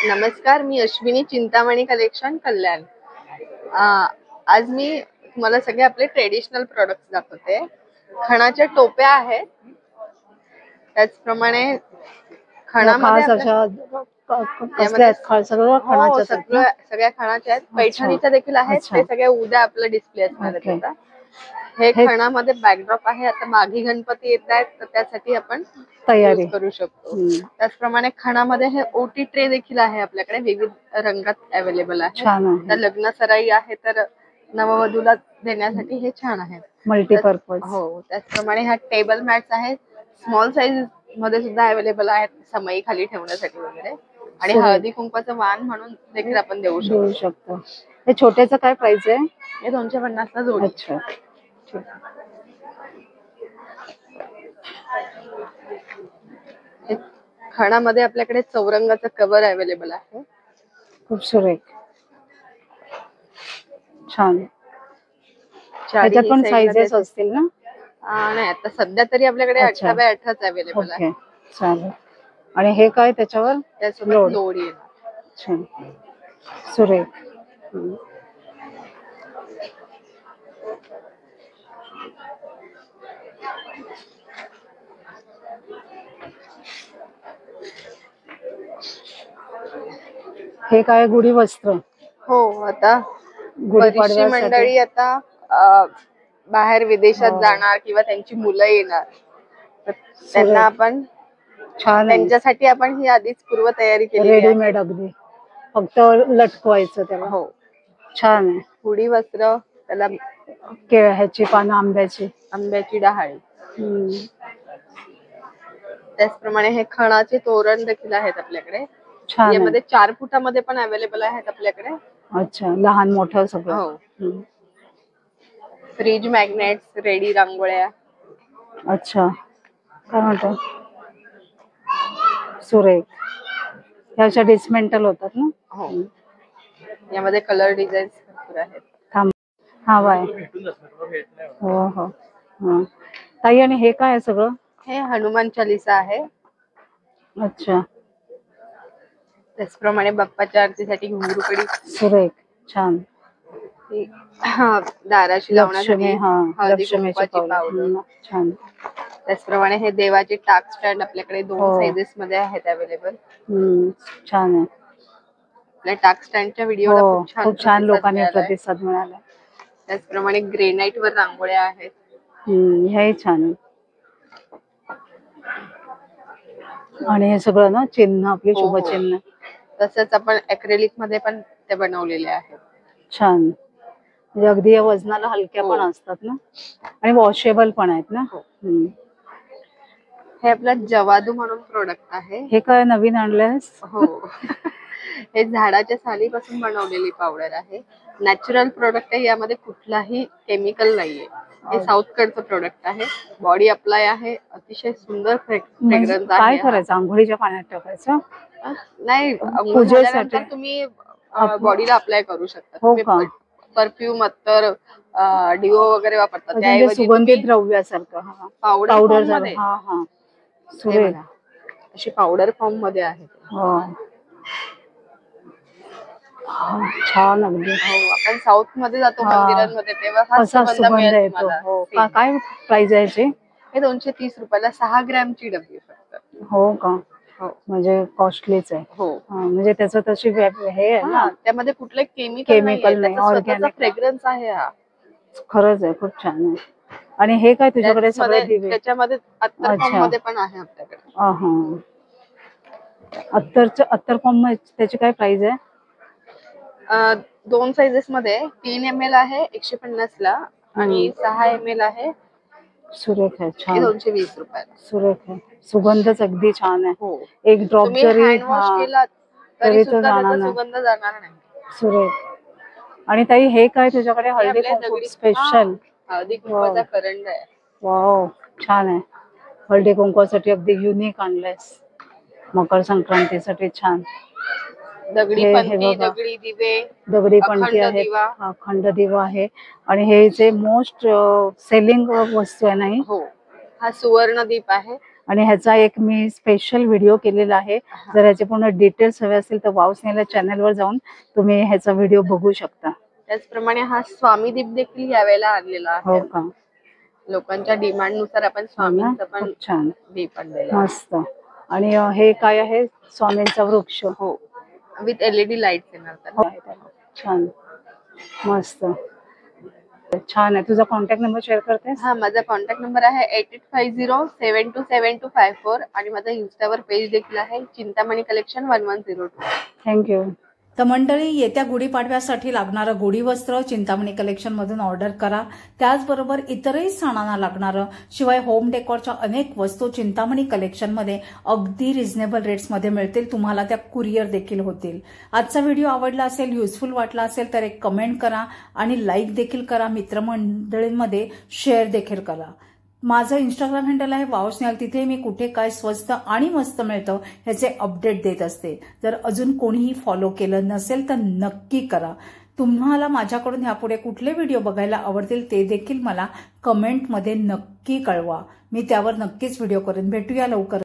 नमस्कार, मी अश्विनी, चिंतामणी कलेक्शन, कल्याण. आज मी तुम्हाला सगळे आपले ट्रेडिशनल प्रोडक्ट्स दाखवते. खणाच्या टोप्या आहेत, त्याचप्रमाणे खणामध्ये सगळ्या खणाच्या आहेत. पैठणीच्या देखील आहेत, ते सगळ्या उद्या आपला डिस्प्ले असणार आहे त्याचा. हे खणामध्ये बॅकड्रॉप आहे. आता माघी गणपती येत आहेत, तर त्यासाठी आपण तयारी करू शकतो. त्याचप्रमाणे खणामध्ये हे ओटी ट्रे देखील आहे आपल्याकडे, विविध रंगात अवेलेबल आहे. तर लग्न सराई आहे तर नववधूला देण्यासाठी हे छान आहे, मल्टीपर्पज. हो, त्याचप्रमाणे हा टेबल मॅट्स आहेत, स्मॉल साईज मध्ये सुद्धा अवेलेबल आहेत, समई खाली ठेवण्यासाठी वगैरे. आणि हळदी कुंकवाचं वाण म्हणून देखील आपण देऊ शकतो. हे छोट्याचं काय प्राइस आहे? हे 250 ला जोडी. अच्छा, खणामध्ये आपल्याकडे चौरंगाचं कव्हर अवेलेबल आहे, खूप सुरेख, छान. त्याच्यात पण साइजेस असतील ना? नाही, आता सध्या तरी आपल्याकडे 18 बाय 18 अवेलेबल आहे. चालेल. आणि हे काय त्याच्यावर? त्यासोबत लोड येणार. छान, सुरेख. हे काय गुढी वस्त्र? हो, आता बरीचशी मंडळी आता बाहेर विदेशात जाणार किंवा त्यांची मुलं येणार, तर त्यांना आपण छान, त्यांच्यासाठी आपण ही आधीच पूर्व तयारी केली. रेडीमेड अगदी, फक्त लटकवायचं त्याला. हो, छान आहे. गुढी वस्त्र, त्याला केळ्याची पानं, आंब्याची डहाळी. त्याचप्रमाणे हे खणाचे तोरण देखील आहेत आपल्याकडे. यामध्ये 4 फुटामध्ये पण अवेलेबल आहेत आपल्याकडे. अच्छा, लहान मोठं सगळं. हो. फ्रीज मॅग्नेट्स, रेडी रांगोळ्या. अच्छा, काय म्हणतो, सुरेख. ह्या अशा डिस्मेंटल होतात ना? हो, यामध्ये कलर डिझाईन्स भरपूर आहेत. हा बाय. हो हो. ताई, आणि हे काय आहे सगळं? हे हनुमान चालीसा आहे. अच्छा, त्याचप्रमाणे बाप्पाच्या आरतीसाठी घुंगरूकडी. सुरेख, छान. दाराशी लावण्यासाठी हळदी कुंकवाची पावडर. छान. त्याचप्रमाणे हे देवाचे टाक स्टँड आपल्याकडे 2 साइजेस मध्ये आहेत अवेलेबल. छान आहे. आपल्या टाक स्टँडच्या व्हिडिओला खूप छान लोकांनी प्रतिसाद मिळाला. त्याचप्रमाणे ग्रेनाइट वर रांगोळ्या आहेत. हेही छान आहे. आणि हे सगळं ना चिन्ह, आपली शुभचिन्ह. तसंच आपण ॲक्रेलिक मध्ये पण ते बनवलेले आहेत. छान, म्हणजे अगदी या वजनाला हलक्या पण असतात ना, आणि वॉशेबल पण आहेत ना. हे आपलं जवादू म्हणून प्रोडक्ट आहे. हे काय नवीन आणलंयस? हो, हे झाडाच्या सालीपासून बनवलेली पावडर आहे. नॅचरल प्रोडक्ट आहे, यामध्ये कुठलाही केमिकल नाहीये. हे साऊथ कडचं प्रोडक्ट आहे. बॉडी अप्लाय आहे, अतिशय सुंदर फ्रेग्रन्स आहे. काय करायचं, आंघोळीच्या पाण्यात टाकायचं? नाही, पूजेसाठी तुम्ही बॉडीला अप्लाय करू शकता. परफ्यूम, अत्तर, डिओ वगैरे वापरतात, त्याऐवजी सुगंधित द्रव्यासारखं पावडर मध्ये. सुरेख, अशी पावडर फॉर्म मध्ये आहे. छान, अगदी. आपण साऊथ मध्ये जातो मंदिरांमध्ये, तेव्हा हा सुगंध येतो. काय प्राइस आहे याची? हे 230 रुपयाला 6 ग्रॅमची डबी फक्त. हो का? हो, म्हणजे कॉस्टलीच आहे. हो, म्हणजे त्याचं तशी हे आहे ना, त्यामध्ये कुठले केमिकल नाही, ऑर्गॅनिक फ्रेग्रन्स आहे हा. खरंच आहे, खूप छान आहे. आणि हे काय तुझ्याकडे सगळे दिवे? त्याच्यामध्ये अत्तर फॉर्म मध्ये पण आहे आपल्याकडे. अत्तर फॉर्म, त्याची काय प्राइस आहे? 2 साइजेस मध्ये 3 ml आहे 150 ला, आणि 6 ml आहे. सुरेख आहे, छान. 220 रुपयाला. सुरेख आहे, सुगंधच अगदी छान आहे. हो, एक ड्रॉप जरी हँड वॉश केला तरी सुद्धा सुगंध जाणार नाही. सुरेख. आणि ताई, हे काय तुझ्याकडे? हळदी कुंकू स्पेशल. हळदी कुंकवाचा करंड आहे. वाव, छान आहे. हळदी कुंकवासाठी अगदी युनिक आणलंयस, मकर संक्रांतीसाठी. छान. दगडी पणती, दगडी दिवे, दगडी पणती आहे, अखंड दिवा आहे. आणि हे जे मोस्ट सेलिंग वस्तू आहे. नाही, हो, हा सुवर्ण दीप आहे. आणि ह्याचा एक मी स्पेशल व्हिडिओ केलेला आहे. जर ह्याचे पूर्ण डिटेल्स हवे असतील तर वाव स्नेहा चॅनलवर जाऊन तुम्ही ह्याचा व्हिडिओ बघू शकता. त्याचप्रमाणे हा स्वामी दीप देखील यावेळेला आणलेला आहे. हो का? लोकांच्या डिमांड नुसार आपण स्वामींचं पण खूप छान दीप आणलेला आहे. मस्त. आणि हे काय आहे? स्वामींचा वृक्ष. हो, विथ LED लाईट्स येणार त्याला. छान मस्त छान आहे. तुझा कॉन्टॅक्ट नंबर शेअर करतेस? हा, माझा कॉन्टॅक्ट नंबर आहे 8850727254 आणि माझा इन्स्टावर पेज देखील आहे चिंतामणी कलेक्शन 1102. थँक्यू. तर मंडळी, येत्या गुढीपाडव्यासाठी लागणारं गुढी वस्त्र चिंतामणी कलेक्शन मधून ऑर्डर करा. त्याचबरोबर इतरही सणांना लागणारं, शिवाय होम डेकोरच्या अनेक वस्तू चिंतामणी कलेक्शन मध्ये अगदी रिझनेबल रेट्समध्ये मिळतील. तुम्हाला त्या कुरिअर देखील होतील. आजचा व्हिडिओ आवडला असेल, युजफुल वाटला असेल तर एक कमेंट करा आणि लाईक देखील करा. मित्रमंडळींमध्ये शेअर देखील करा. माझं इंस्टाग्राम हँडल आहे वाव स्नेहा. तिथे मी कुठे काय स्वस्त आणि मस्त मिळतं ह्याचे अपडेट देत असते. जर अजून कोणीही फॉलो केलं नसेल तर नक्की करा. तुम्हाला माझ्याकडून ह्यापुढे कुठले व्हिडिओ बघायला आवडतील ते देखील मला कमेंटमध्ये नक्की कळवा. मी त्यावर नक्कीच व्हिडिओ करेन. भेटूया लवकर.